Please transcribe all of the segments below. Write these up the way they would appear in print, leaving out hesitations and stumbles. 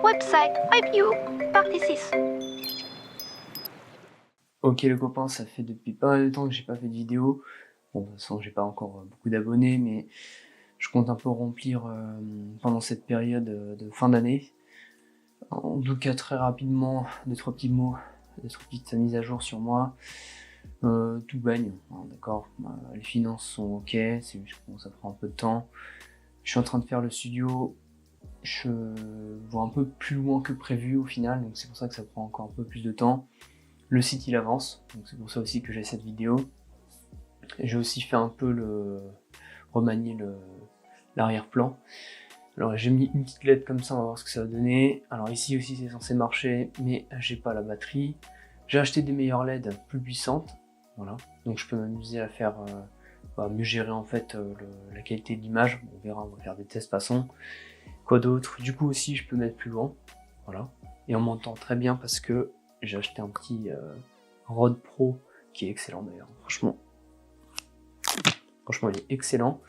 Website review, partie 6. Ok les copains, ça fait depuis pas mal de temps que j'ai pas fait de vidéo. Bon, de toute façon, j'ai pas encore beaucoup d'abonnés, mais je compte un peu remplir pendant cette période de fin d'année. En tout cas, très rapidement, deux trois petits mots, deux trois petites mises à jour sur moi. Tout baigne, hein, d'accord. Les finances sont ok, c'est juste que bon, ça prend un peu de temps. Je suis en train de faire le studio. Je vois un peu plus loin que prévu au final, donc c'est pour ça que ça prend encore un peu plus de temps. Le site il avance, donc c'est pour ça aussi que j'ai cette vidéo. J'ai aussi fait un peu remanier l'arrière-plan. Alors j'ai mis une petite LED comme ça, on va voir ce que ça va donner. Alors ici aussi c'est censé marcher, mais j'ai pas la batterie. J'ai acheté des meilleures LED plus puissantes, voilà. Donc je peux m'amuser à faire, mieux gérer en fait la qualité de l'image. On verra, on va faire des tests de façon. Quoi d'autre? Du coup aussi je peux mettre plus loin, voilà. Et on m'entend très bien parce que j'ai acheté un petit Rode Pro qui est excellent d'ailleurs. Franchement, il est excellent.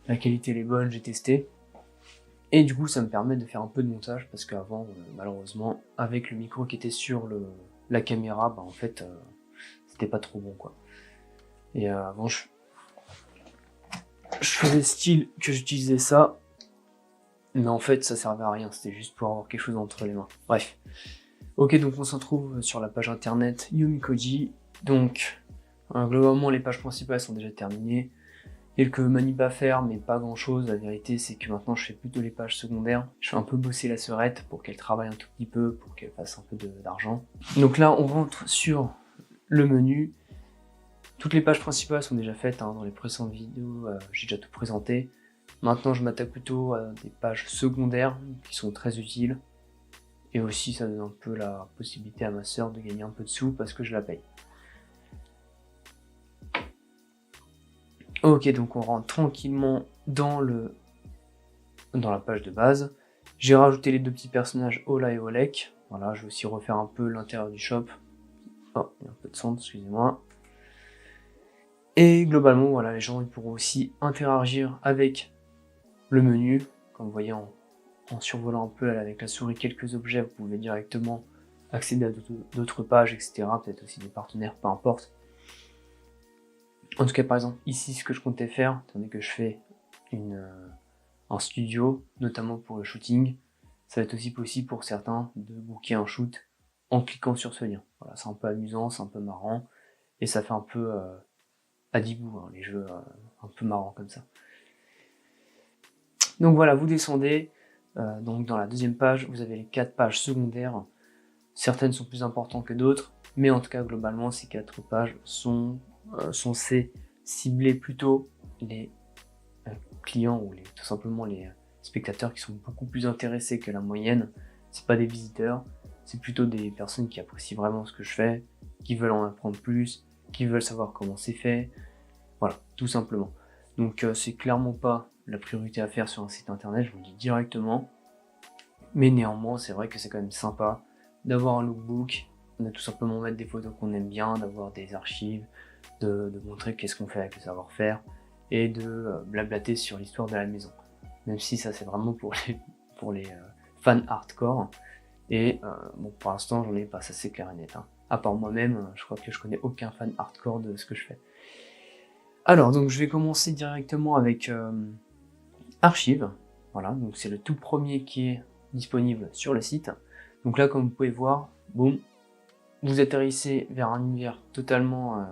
La qualité elle est bonne, j'ai testé. Et du coup, ça me permet de faire un peu de montage parce qu'avant, malheureusement, avec le micro qui était sur la caméra, en fait, c'était pas trop bon quoi. Et avant, je faisais style que j'utilisais ça, mais en fait, ça servait à rien. C'était juste pour avoir quelque chose entre les mains. Bref. Ok, donc on se retrouve sur la page internet Yumikoji. Donc, globalement, les pages principales sont déjà terminées. Quelques manips à faire, mais pas grand chose. La vérité, c'est que maintenant, je fais plutôt les pages secondaires. Je fais un peu bosser la sœurette pour qu'elle travaille un tout petit peu, pour qu'elle fasse un peu d'argent. Donc là, on rentre sur le menu. Toutes les pages principales sont déjà faites, hein, dans les précédentes vidéos, j'ai déjà tout présenté. Maintenant, je m'attaque plutôt à des pages secondaires qui sont très utiles. Et aussi, ça donne un peu la possibilité à ma sœur de gagner un peu de sous parce que je la paye. Ok, donc on rentre tranquillement dans la page de base. J'ai rajouté les deux petits personnages Ola et Olek. Voilà, je vais aussi refaire un peu l'intérieur du shop. Oh, il y a un peu de son, excusez-moi. Et globalement, voilà, les gens ils pourront aussi interagir avec le menu. Comme vous voyez, en survolant un peu avec la souris quelques objets, vous pouvez directement accéder à d'autres pages, etc. Peut-être aussi des partenaires, peu importe. En tout cas, par exemple, ici, ce que je comptais faire, étant donné que je fais un studio, notamment pour le shooting, ça va être aussi possible pour certains de booker un shoot en cliquant sur ce lien. Voilà, c'est un peu amusant, c'est un peu marrant, et ça fait un peu Adibou, hein, les jeux un peu marrants comme ça. Donc voilà, vous descendez, donc dans la deuxième page, vous avez les 4 pages secondaires. Certaines sont plus importantes que d'autres, mais en tout cas, globalement, ces 4 pages sont censées cibler plutôt les clients ou tout simplement les spectateurs qui sont beaucoup plus intéressés que la moyenne. C'est pas des visiteurs, c'est plutôt des personnes qui apprécient vraiment ce que je fais, qui veulent en apprendre plus, qui veulent savoir comment c'est fait, voilà, tout simplement. Donc c'est clairement pas la priorité à faire sur un site internet, je vous le dis directement, mais néanmoins c'est vrai que c'est quand même sympa d'avoir un lookbook, de tout simplement mettre des photos qu'on aime bien, d'avoir des archives, de montrer qu'est-ce qu'on fait avec le savoir-faire, et de blablater sur l'histoire de la maison. Même si ça c'est vraiment pour les fans hardcore, et bon pour l'instant j'en ai pas, ça c'est clair et net. Hein. À part moi-même, je crois que je connais aucun fan hardcore de ce que je fais. Alors donc je vais commencer directement avec Archive, voilà, donc c'est le tout premier qui est disponible sur le site. Donc là comme vous pouvez voir, boum, vous atterrissez vers un univers totalement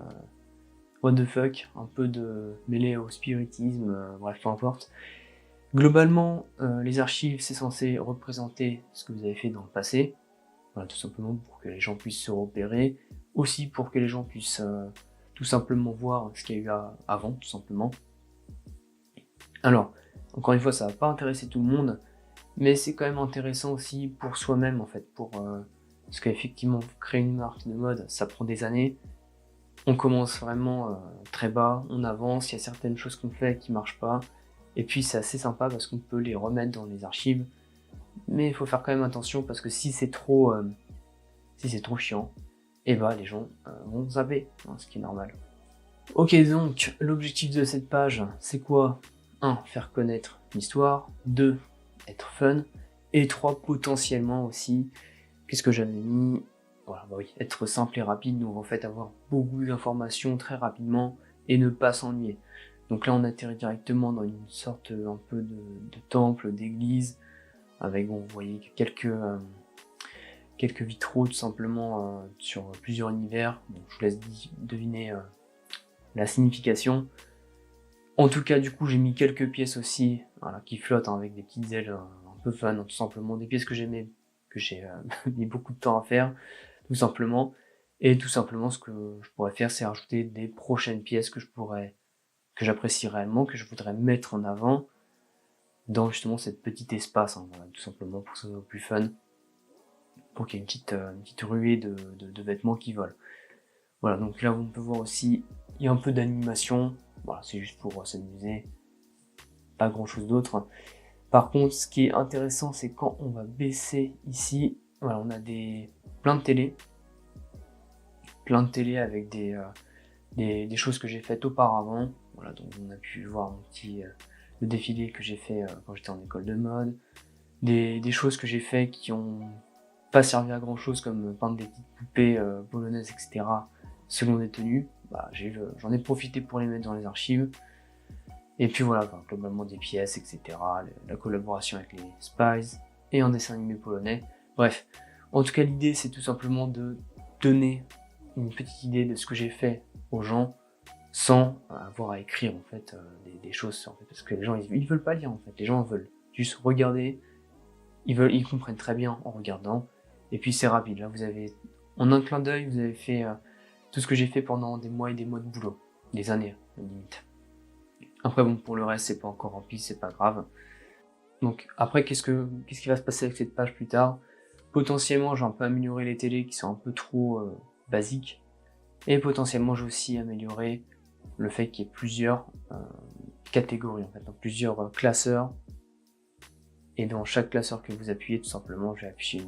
what the fuck, un peu de mêlé au spiritisme, bref, peu importe. Globalement, les archives, c'est censé représenter ce que vous avez fait dans le passé, voilà, tout simplement pour que les gens puissent se repérer, aussi pour que les gens puissent tout simplement voir ce qu'il y a eu avant, tout simplement. Alors, encore une fois, ça va pas intéresser tout le monde, mais c'est quand même intéressant aussi pour soi-même, en fait, parce qu'effectivement, créer une marque de mode, ça prend des années. On commence vraiment très bas, on avance, il y a certaines choses qu'on fait qui marchent pas, et puis c'est assez sympa parce qu'on peut les remettre dans les archives, mais il faut faire quand même attention parce que si c'est trop chiant, et bah les gens vont zapper, hein, ce qui est normal. Ok, donc l'objectif de cette page, c'est quoi? 1. Faire connaître l'histoire, 2. Être fun, Et 3, potentiellement aussi, qu'est-ce que j'avais mis? Voilà, bah oui, être simple et rapide, donc en fait avoir beaucoup d'informations très rapidement et ne pas s'ennuyer. Donc là on atterrit directement dans une sorte un peu de temple, d'église, avec, bon, vous voyez quelques vitraux tout simplement sur plusieurs univers. Bon, je vous laisse deviner la signification. En tout cas, du coup, j'ai mis quelques pièces aussi, voilà, qui flottent, hein, avec des petites ailes un peu fun, hein, tout simplement. Des pièces que j'ai mis beaucoup de temps à faire, tout simplement. Et tout simplement, ce que je pourrais faire, c'est rajouter des prochaines pièces que j'apprécie réellement, que je voudrais mettre en avant dans justement cette petite espace, hein, voilà, tout simplement pour que ce soit plus fun, pour qu'il y ait une petite ruée de vêtements qui volent. Voilà, donc là, on peut voir aussi, il y a un peu d'animation. Voilà, c'est juste pour s'amuser, pas grand chose d'autre, hein. Par contre, ce qui est intéressant, c'est quand on va baisser ici, voilà, on a plein de avec des choses que j'ai faites auparavant. Voilà, donc on a pu voir le défilé que j'ai fait quand j'étais en école de mode, des choses que j'ai fait qui ont pas servi à grand chose, comme peindre des petites poupées polonaises, etc. selon des tenues. Bah, j'en ai profité pour les mettre dans les archives. Et puis voilà, enfin, globalement des pièces, etc. La collaboration avec les Spies et un dessin animé polonais. Bref, en tout cas l'idée c'est tout simplement de donner une petite idée de ce que j'ai fait aux gens sans avoir à écrire en fait des choses, en fait, parce que les gens ils veulent pas lire en fait, les gens veulent juste regarder, ils comprennent très bien en regardant, et puis c'est rapide. Là vous avez, en un clin d'œil, vous avez fait tout ce que j'ai fait pendant des mois et des mois de boulot, des années limite. Après bon, pour le reste c'est pas encore rempli, c'est pas grave. Donc après qu'est-ce qui va se passer avec cette page plus tard? Potentiellement j'ai un peu amélioré les télés qui sont un peu trop basiques, et potentiellement j'ai aussi amélioré le fait qu'il y ait plusieurs catégories, en fait, donc plusieurs classeurs, et dans chaque classeur que vous appuyez, tout simplement, je vais afficher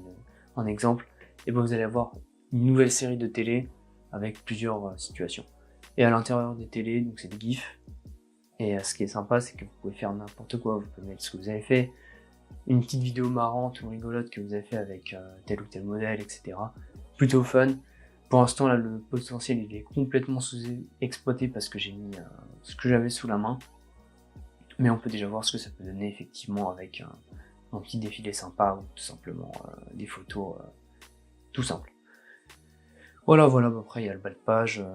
un exemple, et ben vous allez avoir une nouvelle série de télé avec plusieurs situations. Et à l'intérieur des télés, donc c'est des GIFs, et ce qui est sympa, c'est que vous pouvez faire n'importe quoi, vous pouvez mettre ce que vous avez fait, une petite vidéo marrante ou rigolote que vous avez fait avec tel ou tel modèle, etc. Plutôt fun. Pour l'instant, là, le potentiel, il est complètement sous-exploité parce que j'ai mis ce que j'avais sous la main. Mais on peut déjà voir ce que ça peut donner, effectivement, avec un petit défilé sympa ou tout simplement des photos tout simples. Voilà, après, il y a le bas de page.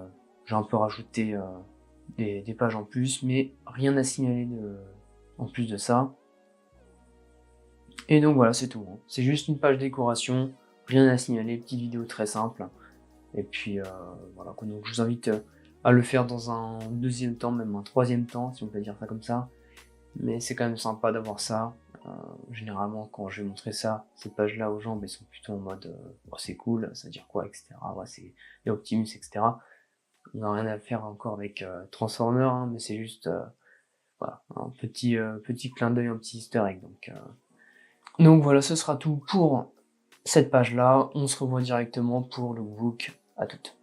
J'ai un peu rajouté des pages en plus, mais rien à signaler en plus de ça. Et donc voilà, c'est tout, hein. C'est juste une page décoration, rien à signaler, petite vidéo très simple. Et puis voilà, donc je vous invite à le faire dans un deuxième temps, même un troisième temps, si on peut dire ça comme ça. Mais c'est quand même sympa d'avoir ça. Généralement, quand je vais montrer ça, ces pages-là aux gens, ils sont plutôt en mode oh, c'est cool, ça veut dire quoi, etc. Ouais, c'est les Optimus, etc. On n'a rien à faire encore avec Transformers, hein, mais c'est juste voilà, un petit clin d'œil, un petit easter egg. Donc voilà, ce sera tout pour cette page-là. On se revoit directement pour le book. À toutes.